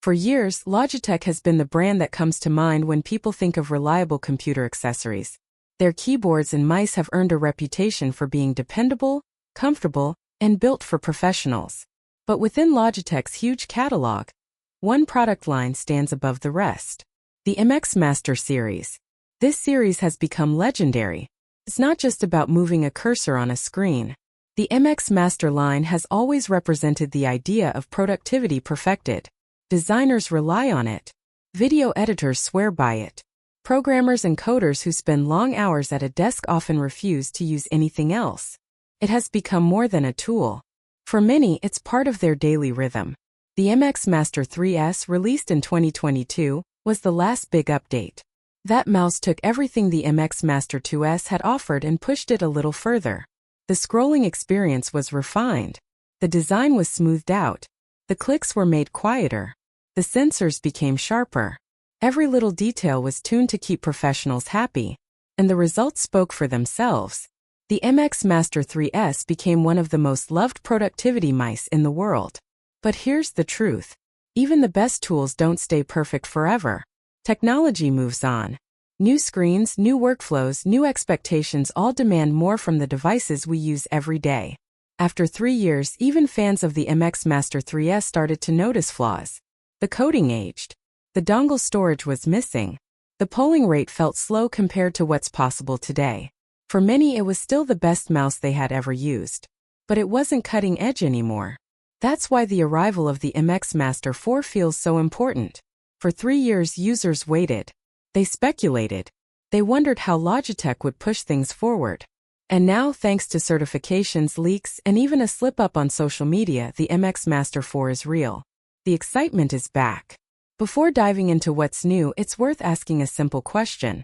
For years, Logitech has been the brand that comes to mind when people think of reliable computer accessories. Their keyboards and mice have earned a reputation for being dependable, comfortable, and built for professionals. But within Logitech's huge catalog, one product line stands above the rest: the MX Master series. This series has become legendary. It's not just about moving a cursor on a screen. The MX Master line has always represented the idea of productivity perfected. Designers rely on it. Video editors swear by it. Programmers and coders who spend long hours at a desk often refuse to use anything else. It has become more than a tool. For many, it's part of their daily rhythm. The MX Master 3S, released in 2022, was the last big update. That mouse took everything the MX Master 2S had offered and pushed it a little further. The scrolling experience was refined. The design was smoothed out. The clicks were made quieter. The sensors became sharper. Every little detail was tuned to keep professionals happy. And the results spoke for themselves. The MX Master 3S became one of the most loved productivity mice in the world. But here's the truth. Even the best tools don't stay perfect forever. Technology moves on. New screens, new workflows, new expectations all demand more from the devices we use every day. After 3 years, even fans of the MX Master 3S started to notice flaws. The coding aged. The dongle storage was missing. The polling rate felt slow compared to what's possible today. For many, it was still the best mouse they had ever used. But it wasn't cutting edge anymore. That's why the arrival of the MX Master 4 feels so important. For 3 years, users waited. They speculated. They wondered how Logitech would push things forward. And now, thanks to certifications, leaks, and even a slip-up on social media, the MX Master 4 is real. The excitement is back. Before diving into what's new, it's worth asking a simple question.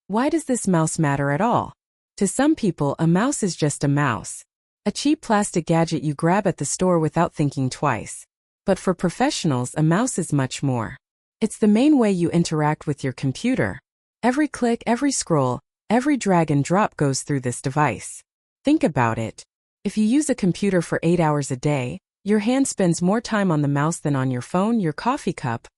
Why does this mouse matter at all? To some people, a mouse is just a mouse. A cheap plastic gadget you grab at the store without thinking twice. But for professionals, a mouse is much more. It's the main way you interact with your computer. Every click, every scroll, every drag and drop goes through this device. Think about it. If you use a computer for 8 hours a day, your hand spends more time on the mouse than on your phone, your coffee cup,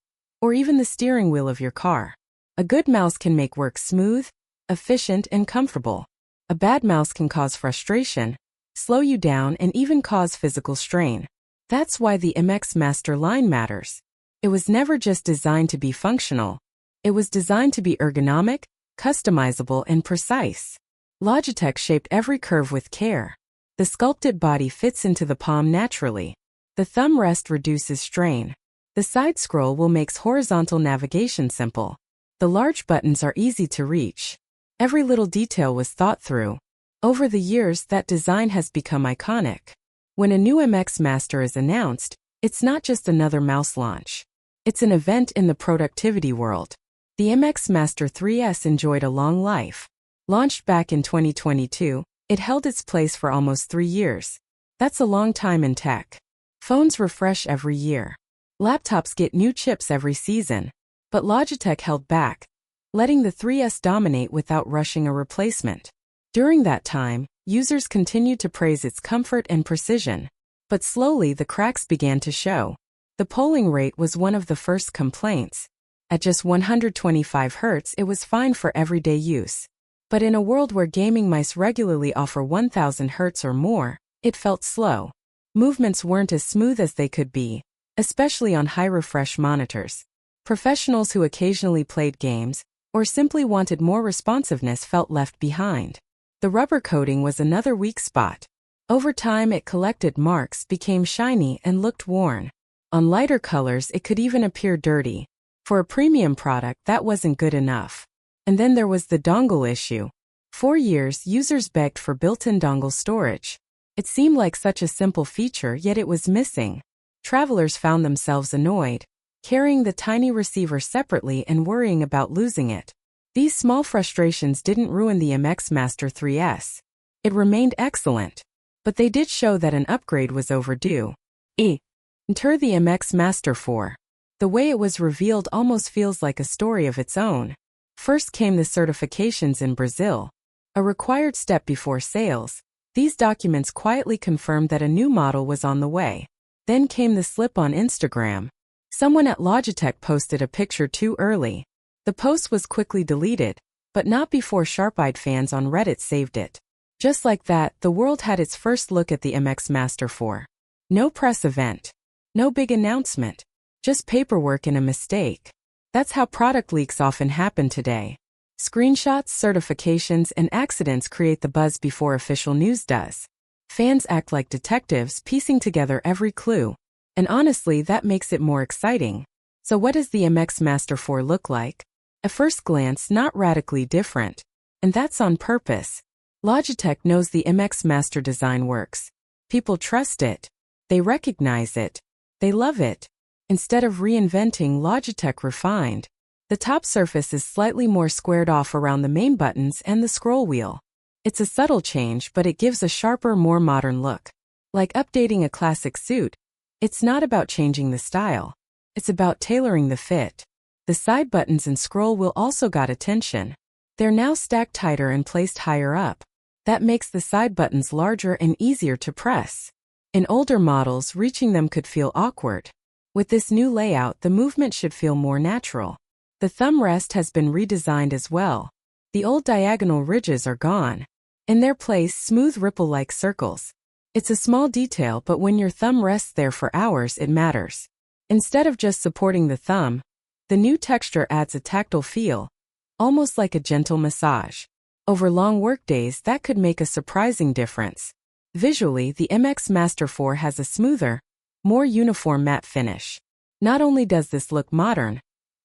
or even the steering wheel of your car. A good mouse can make work smooth, efficient, and comfortable. A bad mouse can cause frustration, slow you down, and even cause physical strain. That's why the MX Master line matters. It was never just designed to be functional. It was designed to be ergonomic, customizable, and precise. Logitech shaped every curve with care. The sculpted body fits into the palm naturally. The thumb rest reduces strain. The side scroll wheel makes horizontal navigation simple. The large buttons are easy to reach. Every little detail was thought through. Over the years, that design has become iconic. When a new MX Master is announced, it's not just another mouse launch. It's an event in the productivity world. The MX Master 3S enjoyed a long life. Launched back in 2022, it held its place for almost 3 years. That's a long time in tech. Phones refresh every year. Laptops get new chips every season. But Logitech held back, letting the 3S dominate without rushing a replacement. During that time, users continued to praise its comfort and precision. But slowly the cracks began to show. The polling rate was one of the first complaints. At just 125 Hz, it was fine for everyday use. But in a world where gaming mice regularly offer 1000 Hz or more, it felt slow. Movements weren't as smooth as they could be, especially on high-refresh monitors. Professionals who occasionally played games, or simply wanted more responsiveness, felt left behind. The rubber coating was another weak spot. Over time, it collected marks, became shiny, and looked worn. On lighter colors, it could even appear dirty. For a premium product, that wasn't good enough. And then there was the dongle issue. For years, users begged for built-in dongle storage. It seemed like such a simple feature, yet it was missing. Travelers found themselves annoyed, carrying the tiny receiver separately and worrying about losing it. These small frustrations didn't ruin the MX Master 3S. It remained excellent. But they did show that an upgrade was overdue. Enter the MX Master 4. The way it was revealed almost feels like a story of its own. First came the certifications in Brazil. A required step before sales, these documents quietly confirmed that a new model was on the way. Then came the slip on Instagram. Someone at Logitech posted a picture too early. The post was quickly deleted, but not before sharp-eyed fans on Reddit saved it. Just like that, the world had its first look at the MX Master 4. No press event. No big announcement. Just paperwork and a mistake. That's how product leaks often happen today. Screenshots, certifications, and accidents create the buzz before official news does. Fans act like detectives, piecing together every clue. And honestly, that makes it more exciting. So what does the MX Master 4 look like? At first glance, not radically different. And that's on purpose. Logitech knows the MX Master design works. People trust it. They recognize it. They love it. Instead of reinventing, Logitech refined. The top surface is slightly more squared off around the main buttons and the scroll wheel. It's a subtle change, but it gives a sharper, more modern look. Like updating a classic suit, it's not about changing the style. It's about tailoring the fit. The side buttons and scroll wheel also got attention. They're now stacked tighter and placed higher up. That makes the side buttons larger and easier to press. In older models, reaching them could feel awkward. With this new layout, the movement should feel more natural. The thumb rest has been redesigned as well. The old diagonal ridges are gone. In their place, smooth ripple-like circles. It's a small detail, but when your thumb rests there for hours, it matters. Instead of just supporting the thumb, the new texture adds a tactile feel, almost like a gentle massage. Over long workdays, that could make a surprising difference. Visually, the MX Master 4 has a smoother, more uniform matte finish. Not only does this look modern,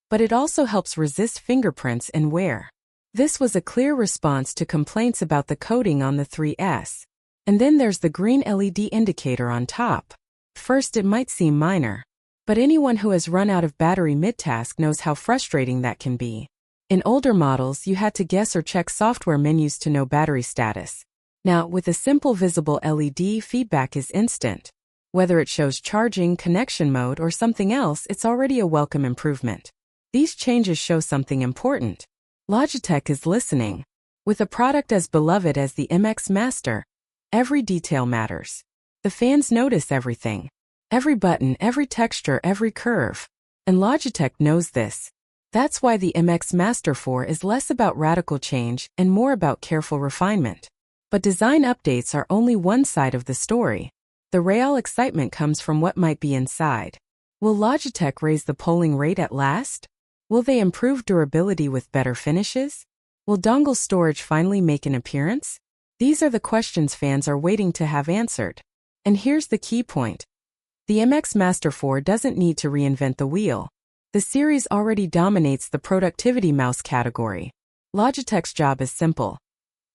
but it also helps resist fingerprints and wear. This was a clear response to complaints about the coating on the 3S. And then there's the green LED indicator on top. First, it might seem minor, but anyone who has run out of battery mid-task knows how frustrating that can be. In older models, you had to guess or check software menus to know battery status. Now, with a simple visible LED, feedback is instant. Whether it shows charging, connection mode, or something else, it's already a welcome improvement. These changes show something important. Logitech is listening. With a product as beloved as the MX Master, every detail matters. The fans notice everything. Every button, every texture, every curve. And Logitech knows this. That's why the MX Master 4 is less about radical change and more about careful refinement. But design updates are only one side of the story. The real excitement comes from what might be inside. Will Logitech raise the polling rate at last? Will they improve durability with better finishes? Will dongle storage finally make an appearance? These are the questions fans are waiting to have answered. And here's the key point. The MX Master 4 doesn't need to reinvent the wheel. The series already dominates the productivity mouse category. Logitech's job is simple.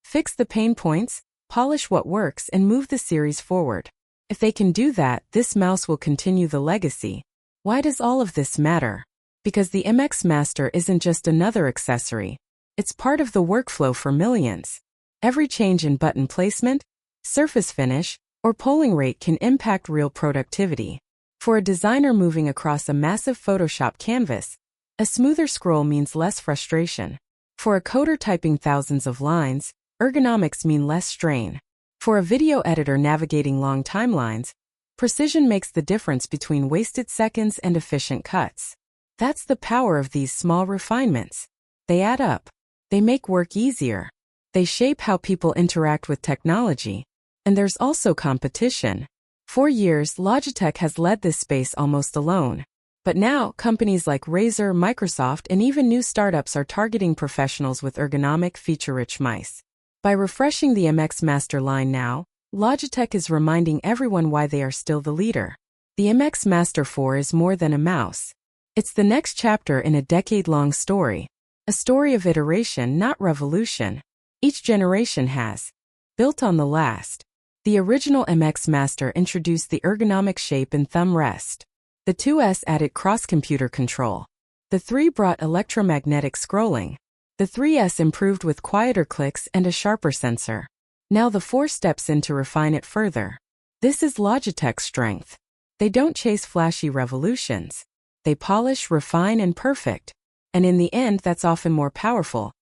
Fix the pain points, polish what works, and move the series forward. If they can do that, this mouse will continue the legacy. Why does all of this matter? Because the MX Master isn't just another accessory. It's part of the workflow for millions. Every change in button placement, surface finish, or polling rate can impact real productivity. For a designer moving across a massive Photoshop canvas, a smoother scroll means less frustration. For a coder typing thousands of lines, ergonomics mean less strain. For a video editor navigating long timelines, precision makes the difference between wasted seconds and efficient cuts. That's the power of these small refinements. They add up. They make work easier. They shape how people interact with technology. And there's also competition. For years, Logitech has led this space almost alone. But now, companies like Razer, Microsoft, and even new startups are targeting professionals with ergonomic, feature-rich mice. By refreshing the MX Master line now, Logitech is reminding everyone why they are still the leader. The MX Master 4 is more than a mouse. It's the next chapter in a decade-long story. A story of iteration, not revolution. Each generation has built on the last. The original MX Master introduced the ergonomic shape and thumb rest. The 2S added cross-computer control. The 3 brought electromagnetic scrolling. The 3S improved with quieter clicks and a sharper sensor. Now the 4 steps in to refine it further. This is Logitech's strength. They don't chase flashy revolutions. They polish, refine, and perfect. And in the end, that's often more powerful.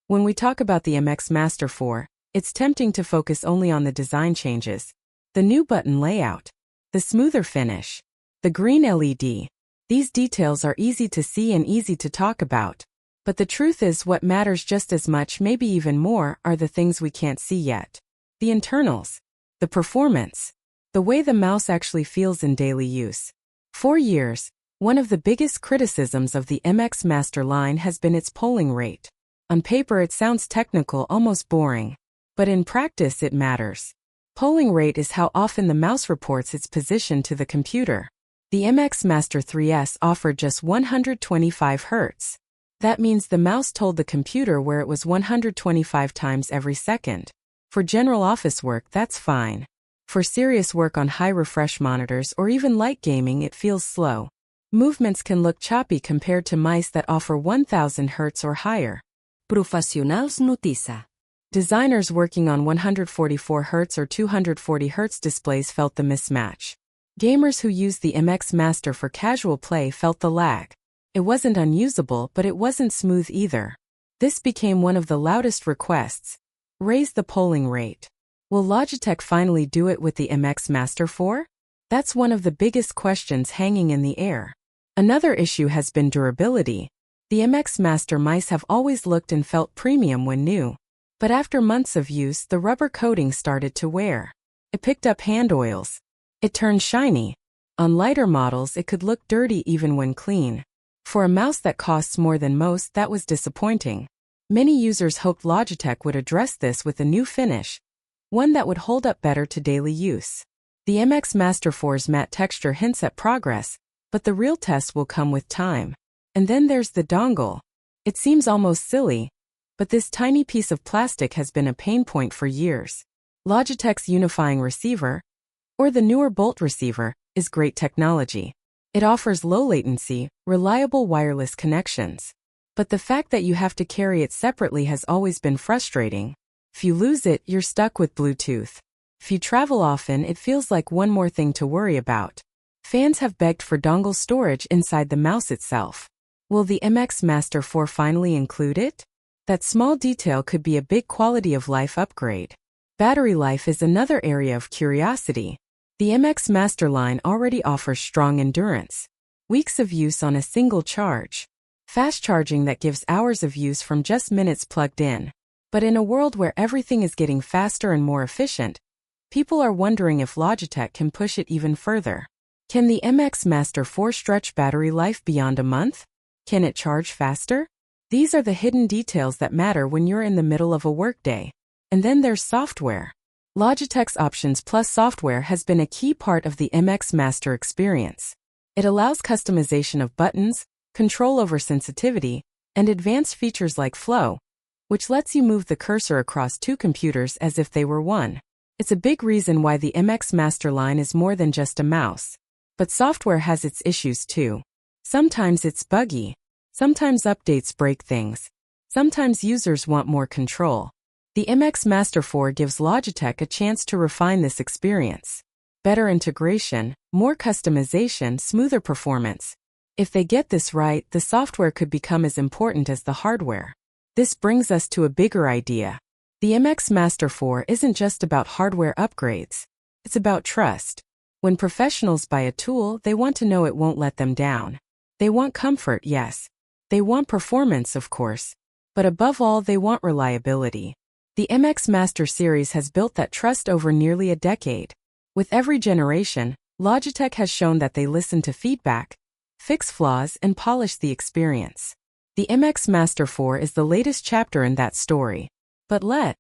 When we talk about the MX Master 4, it's tempting to focus only on the design changes. The new button layout. The smoother finish. The green LED. These details are easy to see and easy to talk about. But the truth is, what matters just as much, maybe even more, are the things we can't see yet. The internals. The performance. The way the mouse actually feels in daily use. For years, one of the biggest criticisms of the MX Master line has been its polling rate. On paper it sounds technical, almost boring. But in practice it matters. Polling rate is how often the mouse reports its position to the computer. The MX Master 3S offered just 125 Hz. That means the mouse told the computer where it was 125 times every second. For general office work, that's fine. For serious work on high refresh monitors or even light gaming, it feels slow. Movements can look choppy compared to mice that offer 1000 Hz or higher. Professionals notiça. Designers working on 144 Hz or 240 Hz displays felt the mismatch. Gamers who used the MX Master for casual play felt the lag. It wasn't unusable, but it wasn't smooth either. This became one of the loudest requests. Raise the polling rate. Will Logitech finally do it with the MX Master 4? That's one of the biggest questions hanging in the air. Another issue has been durability. The MX Master mice have always looked and felt premium when new. But after months of use, the rubber coating started to wear. It picked up hand oils. It turned shiny. On lighter models, it could look dirty even when clean. For a mouse that costs more than most, that was disappointing. Many users hoped Logitech would address this with a new finish, one that would hold up better to daily use. The MX Master 4's matte texture hints at progress, but the real test will come with time. And then there's the dongle. It seems almost silly, but this tiny piece of plastic has been a pain point for years. Logitech's unifying receiver, or the newer Bolt receiver, is great technology. It offers low latency, reliable wireless connections. But the fact that you have to carry it separately has always been frustrating. If you lose it, you're stuck with Bluetooth. If you travel often, it feels like one more thing to worry about. Fans have begged for dongle storage inside the mouse itself. Will the MX Master 4 finally include it? That small detail could be a big quality of life upgrade. Battery life is another area of curiosity. The MX Master line already offers strong endurance. Weeks of use on a single charge. Fast charging that gives hours of use from just minutes plugged in. But in a world where everything is getting faster and more efficient, people are wondering if Logitech can push it even further. Can the MX Master 4 stretch battery life beyond a month? Can it charge faster? These are the hidden details that matter when you're in the middle of a workday. And then there's software. Logitech's Options Plus software has been a key part of the MX Master experience. It allows customization of buttons, control over sensitivity, and advanced features like flow, which lets you move the cursor across two computers as if they were one. It's a big reason why the MX Master line is more than just a mouse. But software has its issues too. Sometimes it's buggy. Sometimes updates break things. Sometimes users want more control. The MX Master 4 gives Logitech a chance to refine this experience. Better integration, more customization, smoother performance. If they get this right, the software could become as important as the hardware. This brings us to a bigger idea. The MX Master 4 isn't just about hardware upgrades. It's about trust. When professionals buy a tool, they want to know it won't let them down. They want comfort, yes. They want performance, of course. But above all, they want reliability. The MX Master series has built that trust over nearly a decade. With every generation, Logitech has shown that they listen to feedback, fix flaws, and polish the experience. The MX Master 4 is the latest chapter in that story. But let's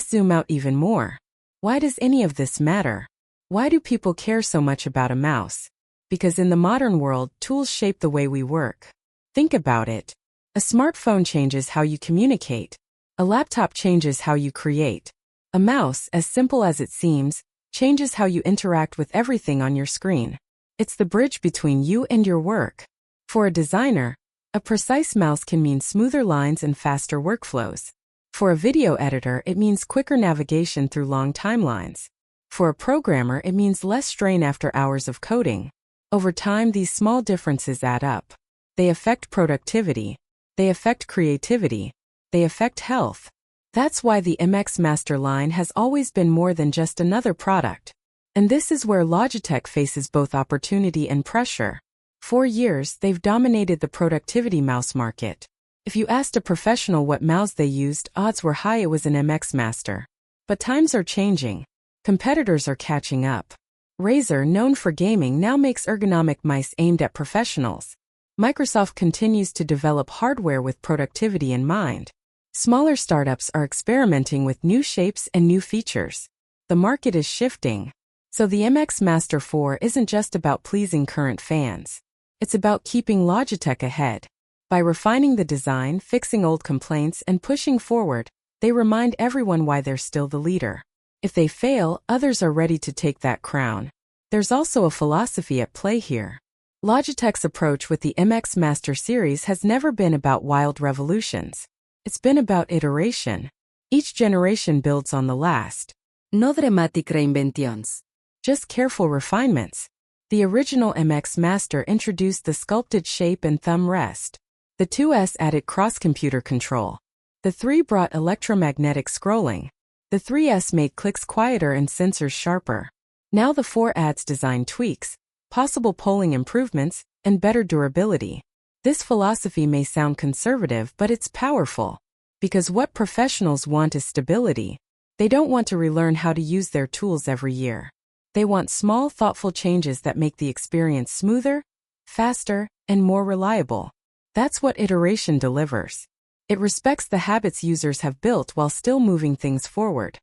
zoom out even more. Why does any of this matter? Why do people care so much about a mouse? Because in the modern world, tools shape the way we work. Think about it. A smartphone changes how you communicate. A laptop changes how you create. A mouse, as simple as it seems, changes how you interact with everything on your screen. It's the bridge between you and your work. For a designer, a precise mouse can mean smoother lines and faster workflows. For a video editor, it means quicker navigation through long timelines. For a programmer, it means less strain after hours of coding. Over time, these small differences add up. They affect productivity. They affect creativity. They affect health. That's why the MX Master line has always been more than just another product. And this is where Logitech faces both opportunity and pressure. For years, they've dominated the productivity mouse market. If you asked a professional what mouse they used, odds were high it was an MX Master. But times are changing. Competitors are catching up. Razer, known for gaming, now makes ergonomic mice aimed at professionals. Microsoft continues to develop hardware with productivity in mind. Smaller startups are experimenting with new shapes and new features. The market is shifting. So the MX Master 4 isn't just about pleasing current fans. It's about keeping Logitech ahead. By refining the design, fixing old complaints, and pushing forward, they remind everyone why they're still the leader. If they fail, others are ready to take that crown. There's also a philosophy at play here. Logitech's approach with the MX Master series has never been about wild revolutions. It's been about iteration. Each generation builds on the last. No dramatic reinventions. Just careful refinements. The original MX Master introduced the sculpted shape and thumb rest. The 2S added cross-computer control. The 3 brought electromagnetic scrolling. The 3S made clicks quieter and sensors sharper. Now the 4 adds design tweaks, possible polling improvements, and better durability. This philosophy may sound conservative, but it's powerful. Because what professionals want is stability. They don't want to relearn how to use their tools every year. They want small, thoughtful changes that make the experience smoother, faster, and more reliable. That's what iteration delivers. It respects the habits users have built while still moving things forward.